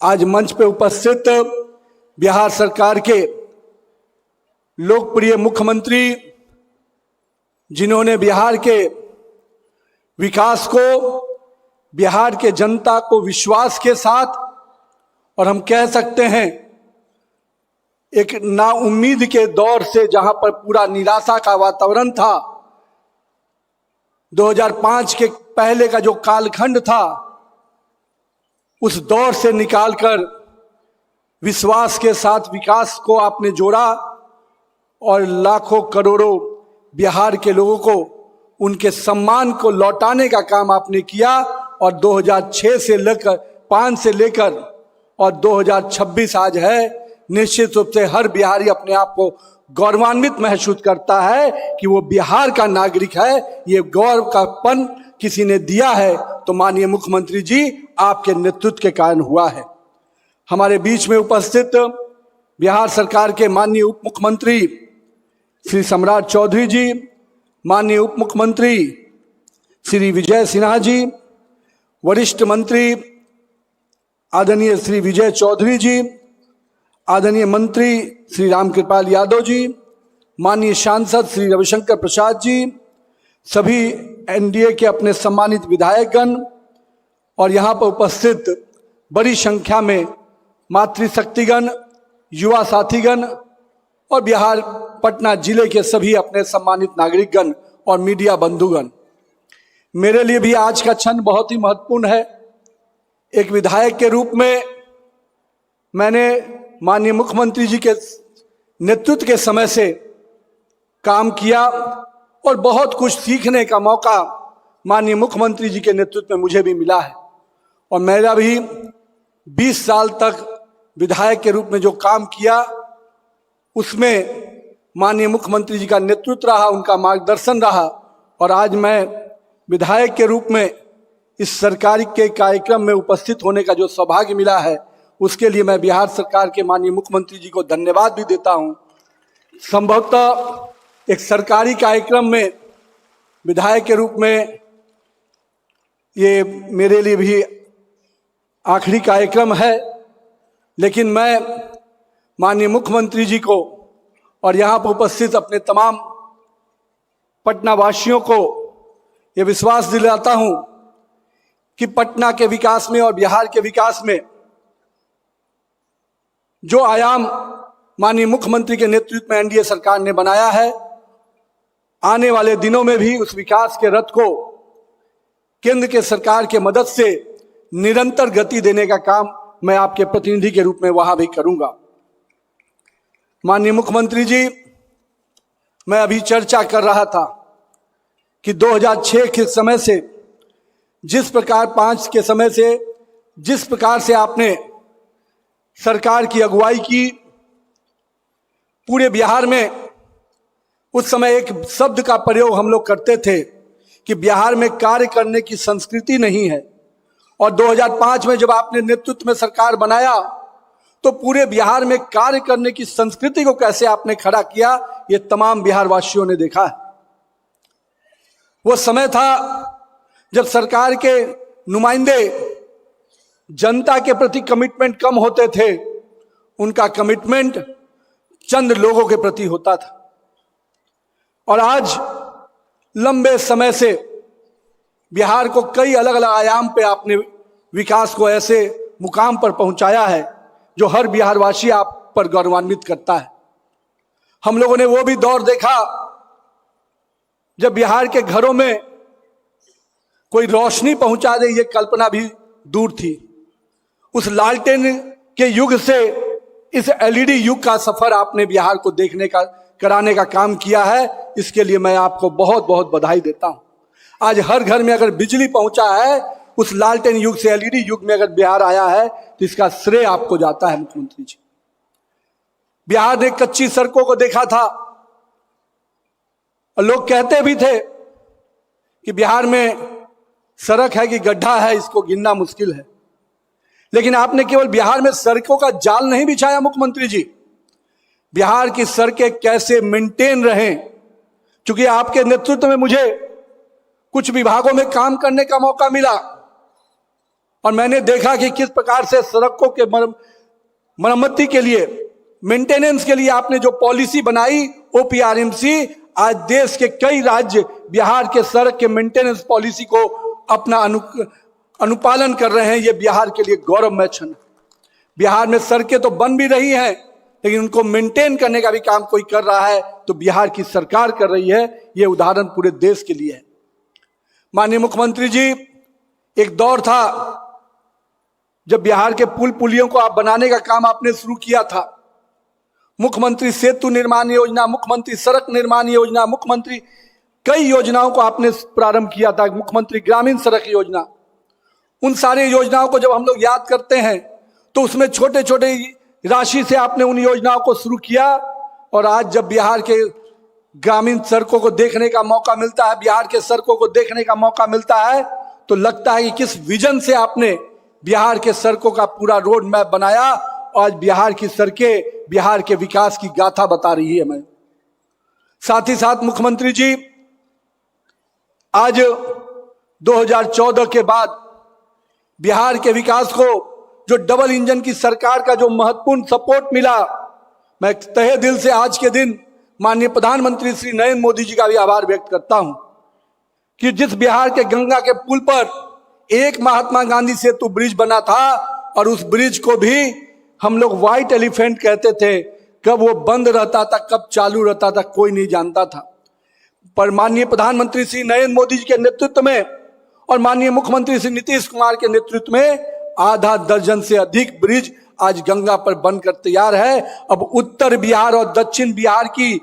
आज मंच पे उपस्थित बिहार सरकार के लोकप्रिय मुख्यमंत्री, जिन्होंने बिहार के विकास को, बिहार के जनता को विश्वास के साथ, और हम कह सकते हैं एक नाउम्मीद के दौर से, जहां पर पूरा निराशा का वातावरण था, 2005 के पहले का जो कालखंड था, उस दौर से निकालकर विश्वास के साथ विकास को आपने जोड़ा और लाखों करोड़ों बिहार के लोगों को उनके सम्मान को लौटाने का काम आपने किया। और 2006 से लेकर 5 से लेकर और 2026 आज है, निश्चित रूप से हर बिहारी अपने आप को गौरवान्वित महसूस करता है कि वो बिहार का नागरिक है। ये गौरव का पन किसी ने दिया है तो माननीय मुख्यमंत्री जी आपके नेतृत्व के कारण हुआ है। हमारे बीच में उपस्थित बिहार सरकार के माननीय उप मुख्यमंत्री श्री सम्राट चौधरी जी, माननीय उप मुख्यमंत्री श्री विजय सिन्हा जी, वरिष्ठ मंत्री आदरणीय श्री विजय चौधरी जी, आदरणीय मंत्री श्री रामकृपाल यादव जी, माननीय सांसद श्री रविशंकर प्रसाद जी, सभी एनडीए के अपने सम्मानित विधायकगण और यहाँ पर उपस्थित बड़ी संख्या में मातृशक्तिगण, युवा साथीगण और बिहार पटना जिले के सभी अपने सम्मानित नागरिकगण और मीडिया बंधुगण, मेरे लिए भी आज का क्षण बहुत ही महत्वपूर्ण है। एक विधायक के रूप में मैंने माननीय मुख्यमंत्री जी के नेतृत्व के समय से काम किया और बहुत कुछ सीखने का मौका माननीय मुख्यमंत्री जी के नेतृत्व में मुझे भी मिला है। और मेरा भी 20 साल तक विधायक के रूप में जो काम किया, उसमें माननीय मुख्यमंत्री जी का नेतृत्व रहा, उनका मार्गदर्शन रहा। और आज मैं विधायक के रूप में इस सरकारी के कार्यक्रम में उपस्थित होने का जो सौभाग्य मिला है, उसके लिए मैं बिहार सरकार के माननीय मुख्यमंत्री जी को धन्यवाद भी देता हूं। संभवतः एक सरकारी कार्यक्रम में विधायक के रूप में ये मेरे लिए भी आखिरी कार्यक्रम है, लेकिन मैं माननीय मुख्यमंत्री जी को और यहाँ पर उपस्थित अपने तमाम पटना वासियों को ये विश्वास दिलाता हूँ कि पटना के विकास में और बिहार के विकास में जो आयाम माननीय मुख्यमंत्री के नेतृत्व में एनडीए सरकार ने बनाया है, आने वाले दिनों में भी उस विकास के रथ को केंद्र के सरकार के मदद से निरंतर गति देने का काम मैं आपके प्रतिनिधि के रूप में वहां भी करूंगा। माननीय मुख्यमंत्री जी, मैं अभी चर्चा कर रहा था कि 2006 के समय से जिस प्रकार 5 के समय से जिस प्रकार से आपने सरकार की अगुवाई की, पूरे बिहार में उस समय एक शब्द का प्रयोग हम लोग करते थे कि बिहार में कार्य करने की संस्कृति नहीं है। और 2005 में जब आपने नेतृत्व में सरकार बनाया तो पूरे बिहार में कार्य करने की संस्कृति को कैसे आपने खड़ा किया, ये तमाम बिहार वासियों ने देखा है। वो समय था जब सरकार के नुमाइंदे जनता के प्रति कमिटमेंट कम होते थे, उनका कमिटमेंट चंद लोगों के प्रति होता था। और आज लंबे समय से बिहार को कई अलग अलग आयाम पे आपने विकास को ऐसे मुकाम पर पहुंचाया है जो हर बिहारवासी आप पर गौरवान्वित करता है। हम लोगों ने वो भी दौर देखा जब बिहार के घरों में कोई रोशनी पहुंचा दे, ये कल्पना भी दूर थी। उस लालटेन के युग से इस एलईडी युग का सफर आपने बिहार को देखने का, कराने का काम किया है। इसके लिए मैं आपको बहुत बहुत बधाई देता हूं। आज हर घर में अगर बिजली पहुंचा है, उस लालटेन युग से एलईडी युग में अगर बिहार आया है, तो इसका श्रेय आपको जाता है मुख्यमंत्री जी। बिहार ने कच्ची सड़कों को देखा था और लोग कहते भी थे कि बिहार में सड़क है कि गड्ढा है, इसको गिनना मुश्किल है। लेकिन आपने केवल बिहार में सड़कों का जाल नहीं बिछाया मुख्यमंत्री जी, बिहार की सड़कें कैसे मेंटेन रहें। क्योंकि आपके नेतृत्व में मुझे कुछ विभागों में काम करने का मौका मिला और मैंने देखा कि किस प्रकार से सड़कों के मरम्मती के लिए, मेंटेनेंस के लिए आपने जो पॉलिसी बनाई ओपीआरएमसी, आज देश के कई राज्य बिहार के सड़क के मेंटेनेंस पॉलिसी को अपना अनुपालन कर रहे हैं। ये बिहार के लिए गौरवमय क्षण। बिहार में सड़कें तो बन भी रही हैं, लेकिन उनको मेंटेन करने का भी काम कोई कर रहा है तो बिहार की सरकार कर रही है। ये उदाहरण पूरे देश के लिए है। माननीय मुख्यमंत्री जी, एक दौर था जब बिहार के पुल पुलियों को आप बनाने का काम आपने शुरू किया था। मुख्यमंत्री सेतु निर्माण योजना, मुख्यमंत्री सड़क निर्माण योजना, मुख्यमंत्री कई योजनाओं को आपने प्रारंभ किया था, मुख्यमंत्री ग्रामीण सड़क योजना। उन सारी योजनाओं को जब हम लोग याद करते हैं तो उसमें छोटे छोटे राशि से आपने उन योजनाओं को शुरू किया। और आज जब बिहार के ग्रामीण सड़कों को देखने का मौका मिलता है, बिहार के सड़कों को देखने का मौका मिलता है, तो लगता है कि किस विजन से आपने बिहार के सड़कों का पूरा रोड मैप बनाया। आज बिहार की सड़कें बिहार के विकास की गाथा बता रही है हमें। साथ ही साथ मुख्यमंत्री जी, आज 2014 के बाद बिहार के विकास को जो डबल इंजन की सरकार का जो महत्वपूर्ण सपोर्ट मिला, मैं तहे दिल से आज के दिन माननीय प्रधानमंत्री श्री नरेंद्र मोदी जी का भी आभार व्यक्त करता हूं कि जिस बिहार के गंगा के पुल पर एक महात्मा गांधी सेतु ब्रिज बना था, और उस ब्रिज को भी हम लोग व्हाइट एलिफेंट कहते थे, कब वो बंद रहता था कब चालू रहता था कोई नहीं जानता था। पर माननीय प्रधानमंत्री श्री नरेंद्र मोदी जी के नेतृत्व में और माननीय मुख्यमंत्री श्री नीतीश कुमार के नेतृत्व में आधा दर्जन से अधिक ब्रिज आज गंगा पर बनकर तैयार है। अब उत्तर बिहार और दक्षिण बिहार की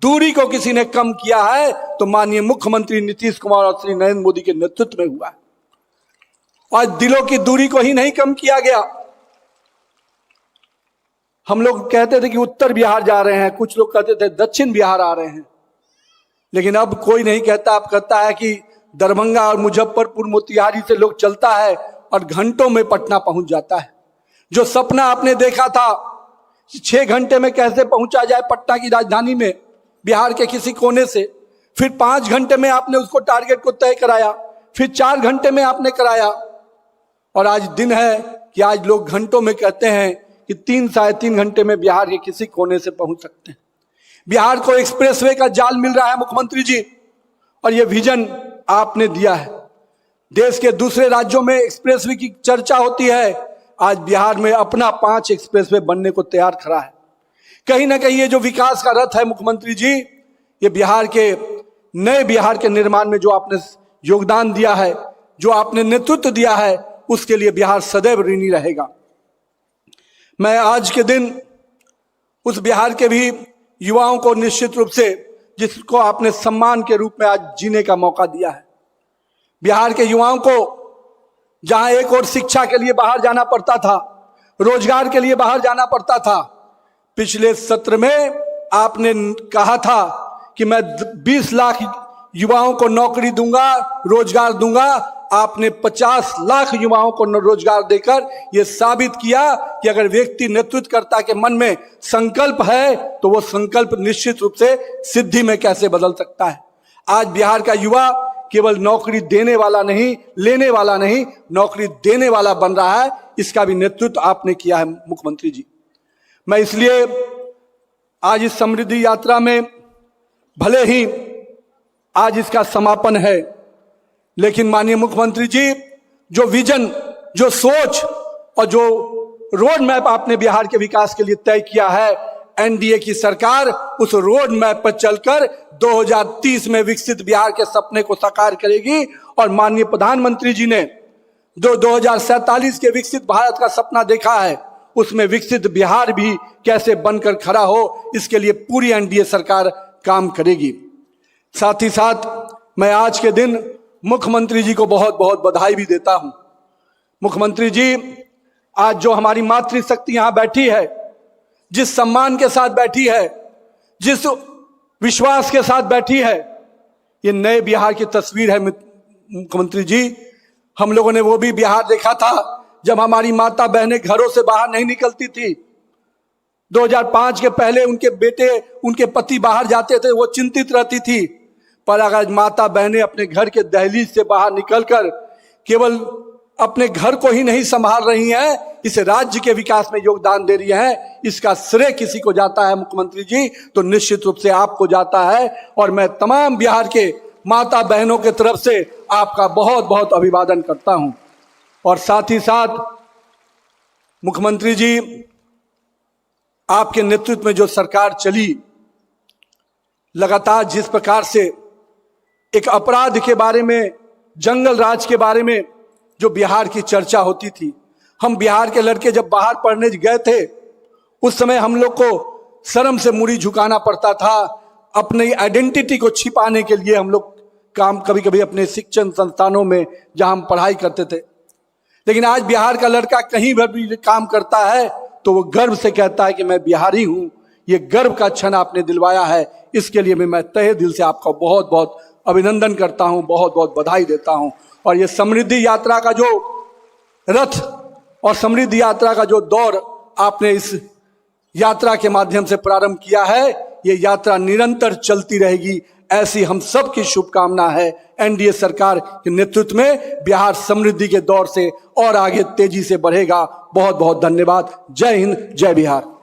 दूरी को किसी ने कम किया है तो माननीय मुख्यमंत्री नीतीश कुमार और श्री नरेंद्र मोदी के नेतृत्व में हुआ है। आज दिलों की दूरी को ही नहीं कम किया गया। हम लोग कहते थे कि उत्तर बिहार जा रहे हैं, कुछ लोग कहते थे दक्षिण बिहार आ रहे हैं, लेकिन अब कोई नहीं कहता। अब कहता है कि दरभंगा और मुजफ्फरपुर मोतिहारी से लोग चलता है और घंटों में पटना पहुंच जाता है। जो सपना आपने देखा था 6 घंटे में कैसे पहुंचा जाए पटना की राजधानी में बिहार के किसी कोने से, फिर 5 घंटे में आपने उसको टारगेट को तय कराया, फिर 4 घंटे में आपने कराया, और आज दिन है कि आज लोग घंटों में कहते हैं कि 3-3.5 घंटे में बिहार के किसी कोने से पहुंच सकते हैं। बिहार को एक्सप्रेसवे का जाल मिल रहा है मुख्यमंत्री जी, और यह विजन आपने दिया है। देश के दूसरे राज्यों में एक्सप्रेसवे की चर्चा होती है, आज बिहार में अपना 5 एक्सप्रेसवे बनने को तैयार खड़ा है। कहीं ना कहीं ये जो विकास का रथ है मुख्यमंत्री जी, ये बिहार के नए बिहार के निर्माण में जो आपने योगदान दिया है, जो आपने नेतृत्व दिया है, उसके लिए बिहार सदैव ऋणी रहेगा। मैं आज के दिन उस बिहार के भी युवाओं को निश्चित रूप से, जिसको आपने सम्मान के रूप में आज जीने का मौका दिया है, बिहार के युवाओं को जहां एक और शिक्षा के लिए बाहर जाना पड़ता था, रोजगार के लिए बाहर जाना पड़ता था, पिछले सत्र में आपने कहा था कि मैं 20 लाख युवाओं को नौकरी दूंगा, रोजगार दूंगा। आपने 50 लाख युवाओं को रोजगार देकर यह साबित किया कि अगर व्यक्ति नेतृत्वकर्ता के मन में संकल्प है तो वो संकल्प निश्चित रूप से सिद्धि में कैसे बदल सकता है। आज बिहार का युवा केवल नौकरी देने वाला नहीं, लेने वाला नहीं, नौकरी देने वाला बन रहा है। इसका भी नेतृत्व आपने किया है मुख्यमंत्री जी। मैं इसलिए आज इस समृद्धि यात्रा में, भले ही आज इसका समापन है, लेकिन माननीय मुख्यमंत्री जी, जो विजन, जो सोच और जो रोड मैप आपने बिहार के विकास के लिए तय किया है, एनडीए की सरकार उस रोड मैप पर चलकर 2030 में विकसित बिहार के सपने को साकार करेगी। और माननीय प्रधानमंत्री जी ने जो 2047 के विकसित भारत का सपना देखा है, उसमें विकसित बिहार भी कैसे बनकर खड़ा हो, इसके लिए पूरी एनडीए सरकार काम करेगी। साथ ही साथ मैं आज के दिन मुख्यमंत्री जी को बहुत बहुत बधाई भी देता हूं। मुख्यमंत्री जी, आज जो हमारी मातृशक्ति यहां बैठी है, जिस सम्मान के साथ बैठी है, जिस विश्वास के साथ बैठी है, ये नए बिहार की तस्वीर है मुख्यमंत्री जी। हम लोगों ने वो भी बिहार देखा था जब हमारी माता बहनें घरों से बाहर नहीं निकलती थी। 2005 के पहले उनके बेटे, उनके पति बाहर जाते थे, वो चिंतित रहती थी। पर अगर माता बहनें अपने घर के दहलीज से बाहर निकलकर केवल अपने घर को ही नहीं संभाल रही हैं, इस राज्य के विकास में योगदान दे रही हैं, इसका श्रेय किसी को जाता है मुख्यमंत्री जी, तो निश्चित रूप से आपको जाता है। और मैं तमाम बिहार के माता बहनों के तरफ से आपका बहुत बहुत अभिवादन करता हूं। और साथ ही साथ मुख्यमंत्री जी, आपके नेतृत्व में जो सरकार चली, लगातार जिस प्रकार से एक अपराध के बारे में, जंगल राज के बारे में जो बिहार की चर्चा होती थी, हम बिहार के लड़के जब बाहर पढ़ने गए थे उस समय हम लोग को शर्म से मुड़ी झुकाना पड़ता था। अपनी आइडेंटिटी को छिपाने के लिए हम लोग काम कभी कभी अपने शिक्षण संस्थानों में जहां हम पढ़ाई करते थे, लेकिन आज बिहार का लड़का कहीं भी काम करता है तो वो गर्व से कहता है कि मैं बिहारी हूं। ये गर्व का क्षण आपने दिलवाया है, इसके लिए मैं तहे दिल से आपका बहुत बहुत अभिनंदन करता हूं, बहुत बहुत बधाई देता हूं। और ये समृद्धि यात्रा का जो रथ और समृद्धि यात्रा का जो दौर आपने इस यात्रा के माध्यम से प्रारंभ किया है, ये यात्रा निरंतर चलती रहेगी, ऐसी हम सब की शुभकामना है। एनडीए सरकार के नेतृत्व में बिहार समृद्धि के दौर से और आगे तेजी से बढ़ेगा। बहुत बहुत धन्यवाद। जय हिंद, जय बिहार।